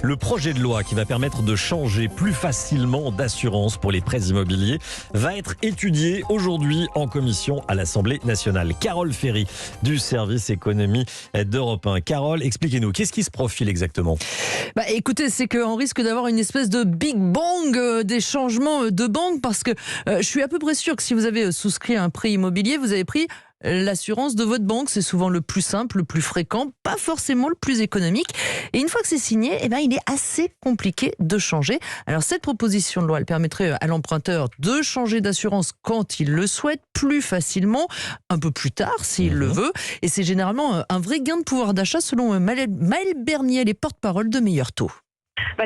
Le projet de loi qui va permettre de changer plus facilement d'assurance pour les prêts immobiliers va être étudié aujourd'hui en commission à l'Assemblée nationale. Carole Ferry du service économie d'Europe 1. Carole, expliquez-nous, qu'est-ce qui se profile exactement ? Écoutez, c'est qu'on risque d'avoir une espèce de big bang des changements de banque parce que je suis à peu près sûre que si vous avez souscrit un prêt immobilier, vous avez pris l'assurance de votre banque. C'est souvent le plus simple, le plus fréquent, pas forcément le plus économique. Et une fois que c'est signé, il est assez compliqué de changer. Alors cette proposition de loi, elle permettrait à l'emprunteur de changer d'assurance quand il le souhaite, plus facilement, un peu plus tard s'il le veut. Et c'est généralement un vrai gain de pouvoir d'achat selon Maëlle Bernier, les porte-parole de Meilleur Taux.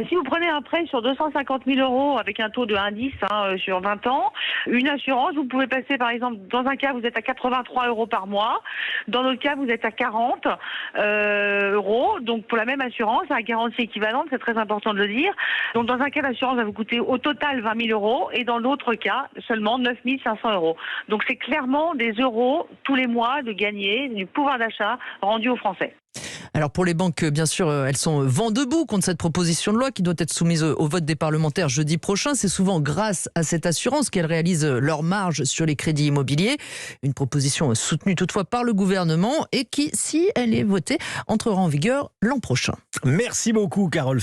Si vous prenez un prêt sur 250 000 euros avec un taux de 1,10 sur 20 ans, une assurance, vous pouvez passer par exemple, dans un cas vous êtes à 83 euros par mois, dans l'autre cas vous êtes à 40 euros, donc pour la même assurance, à garantie équivalente, c'est très important de le dire. Donc dans un cas l'assurance va vous coûter au total 20 000 euros et dans l'autre cas seulement 9 500 euros. Donc c'est clairement des euros tous les mois de gagner, du pouvoir d'achat rendu aux Français. Alors pour les banques, bien sûr, elles sont vent debout contre cette proposition de loi qui doit être soumise au vote des parlementaires jeudi prochain. C'est souvent grâce à cette assurance qu'elles réalisent leur marge sur les crédits immobiliers. Une proposition soutenue toutefois par le gouvernement et qui, si elle est votée, entrera en vigueur l'an prochain. Merci beaucoup, Carole.